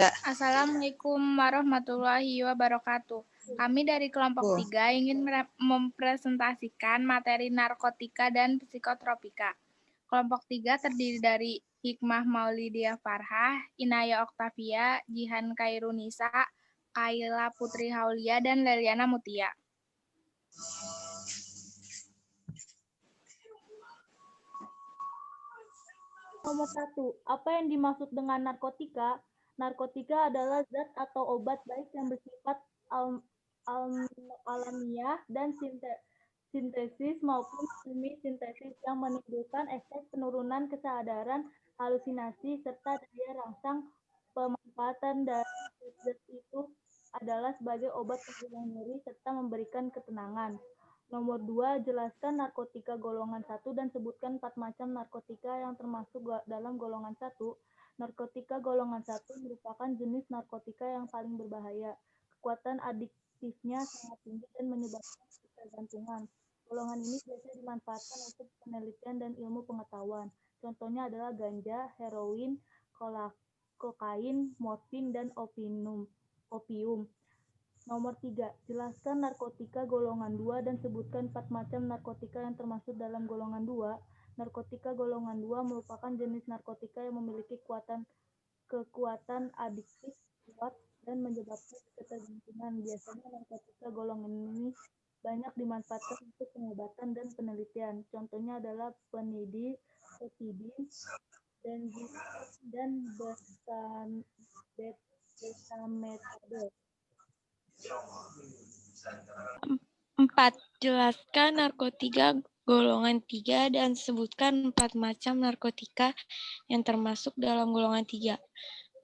Assalamualaikum warahmatullahi wabarakatuh. Kami dari kelompok 3 ingin mempresentasikan materi narkotika dan psikotropika. Kelompok 3 terdiri dari Hikmah Maulidia Farhah, Inaya Oktavia, Jihan Kairunisa, Kaila Putri Haulia, dan Leliana Mutia. Nomor 1. Apa yang dimaksud dengan narkotika? Narkotika adalah zat atau obat baik yang bersifat alamiah dan sintesis maupun semi-sintesis yang menimbulkan efek penurunan kesadaran, halusinasi, serta daya rangsang. Pemanfaatan dari zat itu adalah sebagai obat penghilang nyeri serta memberikan ketenangan. Nomor 2, jelaskan narkotika golongan 1 dan sebutkan 4 macam narkotika yang termasuk dalam golongan 1. Narkotika golongan 1 merupakan jenis narkotika yang paling berbahaya. Kekuatan adiktifnya sangat tinggi dan menyebabkan ketergantungan. Golongan ini biasa dimanfaatkan untuk penelitian dan ilmu pengetahuan. Contohnya adalah ganja, heroin, kokain, morfin, dan opium. Nomor 3. Jelaskan narkotika golongan 2 dan sebutkan 4 macam narkotika yang termasuk dalam golongan 2. Narkotika golongan 2 merupakan jenis narkotika yang memiliki kekuatan adiktif kuat dan menyebabkan ketergantungan. Biasanya narkotika golongan ini banyak dimanfaatkan untuk pengobatan dan penelitian. Contohnya adalah penidin, dan dexamethasone. 4. Jelaskan narkotika golongan 3 dan sebutkan 4 macam narkotika yang termasuk dalam golongan 3.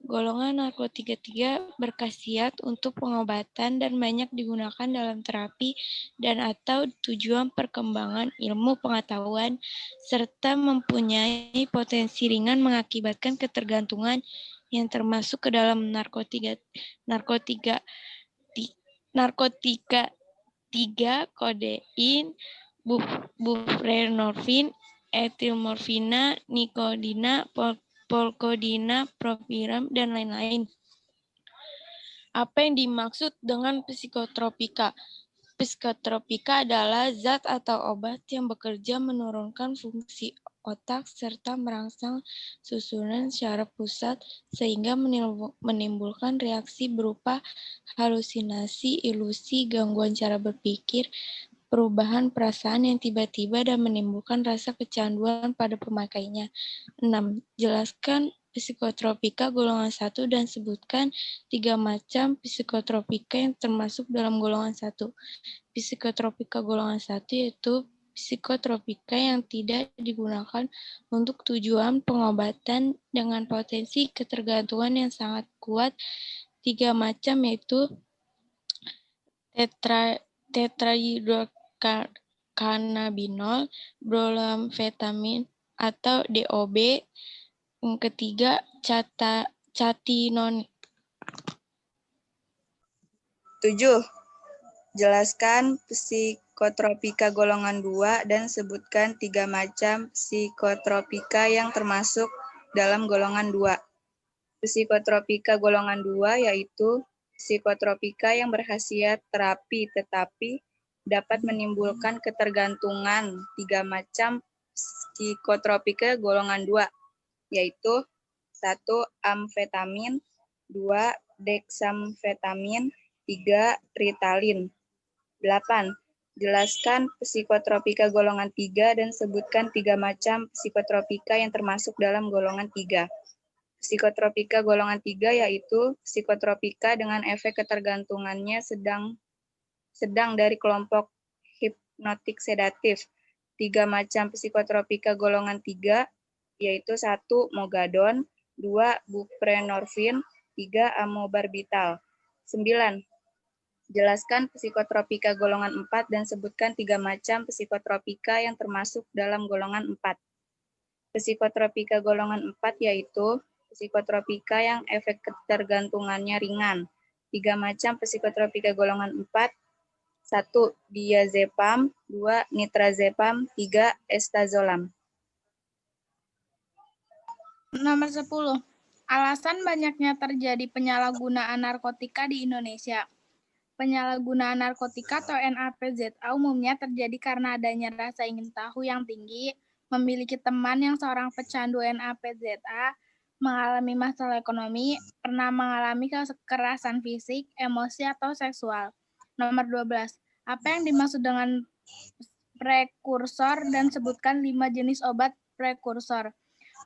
Golongan narkotika 3 berkhasiat untuk pengobatan dan banyak digunakan dalam terapi dan atau tujuan perkembangan ilmu pengetahuan, serta mempunyai potensi ringan mengakibatkan ketergantungan yang termasuk ke dalam narkotika 3, kodein, buprenorfin, etilmorfina, nikodina, polkodina, propiram, dan lain-lain. Apa yang dimaksud dengan psikotropika? Psikotropika adalah zat atau obat yang bekerja menurunkan fungsi otak serta merangsang susunan secara pusat sehingga menimbulkan reaksi berupa halusinasi, ilusi, gangguan cara berpikir, perubahan perasaan yang tiba-tiba dan menimbulkan rasa kecanduan pada pemakainya. 6. Jelaskan psikotropika golongan 1 dan sebutkan 3 macam psikotropika yang termasuk dalam golongan 1. Psikotropika golongan 1 yaitu psikotropika yang tidak digunakan untuk tujuan pengobatan dengan potensi ketergantungan yang sangat kuat. 3 macam yaitu tetrahidrocannabinol, brolamfetamin atau DOB. Yang ketiga, catinone. 7. Jelaskan psikotropika golongan 2 dan sebutkan 3 macam psikotropika yang termasuk dalam golongan 2. Psikotropika golongan 2 yaitu psikotropika yang berkhasiat terapi tetapi dapat menimbulkan ketergantungan. 3 macam psikotropika golongan 2 yaitu 1. Amfetamin, 2. Dexamfetamin, 3. Ritalin. 8. Jelaskan psikotropika golongan 3 dan sebutkan 3 macam psikotropika yang termasuk dalam golongan 3. Psikotropika golongan 3 yaitu psikotropika dengan efek ketergantungannya sedang dari kelompok hipnotik sedatif. 3 macam psikotropika golongan 3 yaitu 1. Mogadon, 2. Buprenorfin, 3. Amobarbital. 9. Jelaskan psikotropika golongan 4 dan sebutkan 3 macam psikotropika yang termasuk dalam golongan 4. Psikotropika golongan 4 yaitu psikotropika yang efek ketergantungannya ringan. 3 macam psikotropika golongan 4. 1. Diazepam, 2. Nitrazepam, 3. Estazolam. Nomor 10. Alasan banyaknya terjadi penyalahgunaan narkotika di Indonesia. Penyalahgunaan narkotika atau NAPZA umumnya terjadi karena adanya rasa ingin tahu yang tinggi, memiliki teman yang seorang pecandu NAPZA, mengalami masalah ekonomi, pernah mengalami kekerasan fisik, emosi, atau seksual. Nomor 12. Apa yang dimaksud dengan prekursor dan sebutkan 5 jenis obat prekursor.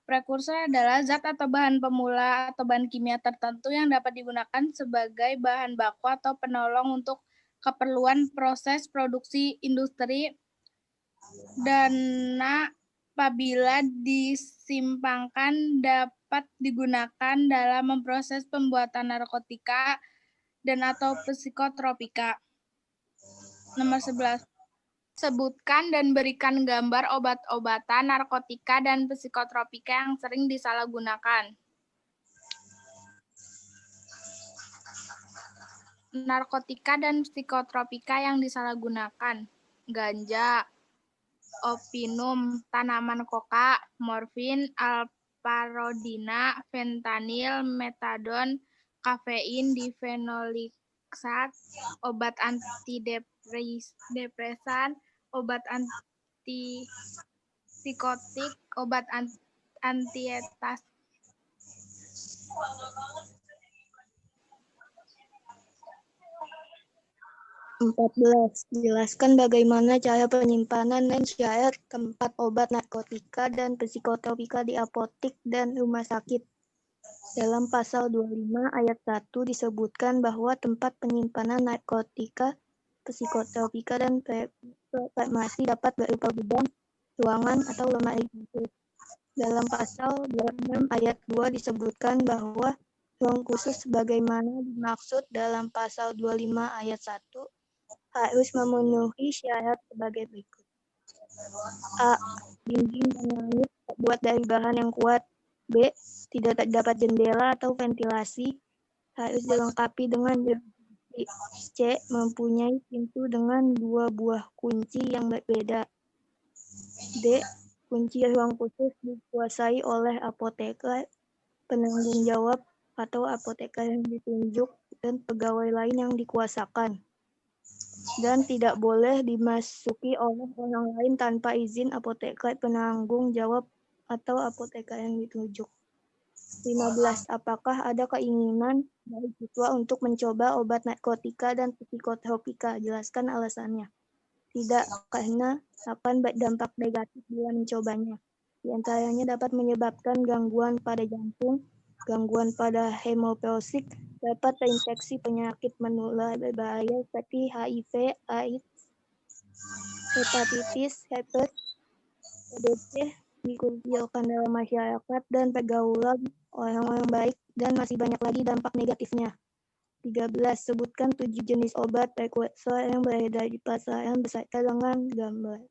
Prekursor adalah zat atau bahan pemula atau bahan kimia tertentu yang dapat digunakan sebagai bahan baku atau penolong untuk keperluan proses produksi industri dan apabila disimpangkan dapat digunakan dalam memproses pembuatan narkotika dan atau psikotropika. Nomor 11. Sebutkan dan berikan gambar obat-obatan, narkotika, dan psikotropika yang sering disalahgunakan. Narkotika dan psikotropika yang disalahgunakan. Ganja, opinum, tanaman koka, morfin, alparodina, fentanil, metadon, kafein, difenoliksat, obat antidepresan, obat antipsikotik, obat antietas. Jelaskan bagaimana cara penyimpanan dan syarat tempat obat narkotika dan psikotropika di apotik dan rumah sakit. Dalam pasal 25 ayat 1 disebutkan bahwa tempat penyimpanan narkotika, psikotropika, dan farmasi dapat berupa gudang, ruangan, atau lemari khusus. Dalam pasal 26 ayat 2 disebutkan bahwa ruang khusus sebagaimana dimaksud dalam pasal 25 ayat 1 harus memenuhi syarat sebagai berikut. A. Dinding dan langit terbuat dari bahan yang kuat. B. Tidak terdapat jendela atau ventilasi. Harus dilengkapi dengan jeruji. C. Mempunyai pintu dengan 2 buah kunci yang berbeda. D. Kunci ruang khusus dikuasai oleh apoteker, penanggung jawab, atau apoteker yang ditunjuk, dan pegawai lain yang dikuasakan. Dan tidak boleh dimasuki oleh orang lain tanpa izin apoteker penanggung jawab atau apoteker yang ditunjuk. 15. Apakah ada keinginan dari siswa untuk mencoba obat narkotika dan psikotropika? Jelaskan alasannya. Tidak, karena akan berdampak negatif bila mencobanya. Di antaranya dapat menyebabkan gangguan pada jantung, gangguan pada hemopoietik, dapat terinfeksi penyakit menular berbahaya seperti HIV, AIDS, hepatitis, herpes, TBC, dikucilkan dalam masyarakat dan pergaulan orang-orang baik, dan masih banyak lagi dampak negatifnya. 13. Sebutkan 7 jenis obat prekursor yang beredar di pasaran beserta dengan gambar.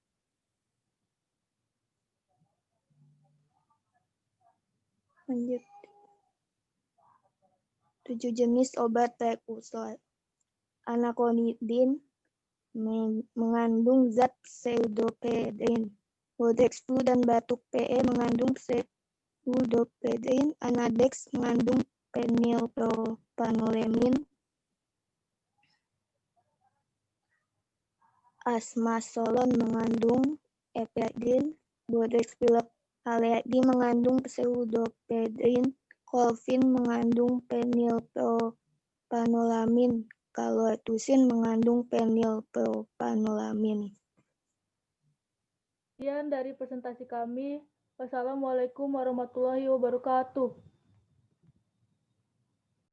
Lanjut. 7 jenis obat prekursor. Anaconidin mengandung zat pseudopredin. Bodex flu dan batuk PE mengandung pseudopredin. Anadex mengandung fenilpropanolemin. Asmasolon mengandung epedrin. Bodex pilek alergi mengandung pseudopredin. Kolfin mengandung fenilpropanolemin. Kalortusin mengandung fenilpropanolemin. Sekian dari presentasi kami. Wassalamualaikum warahmatullahi wabarakatuh.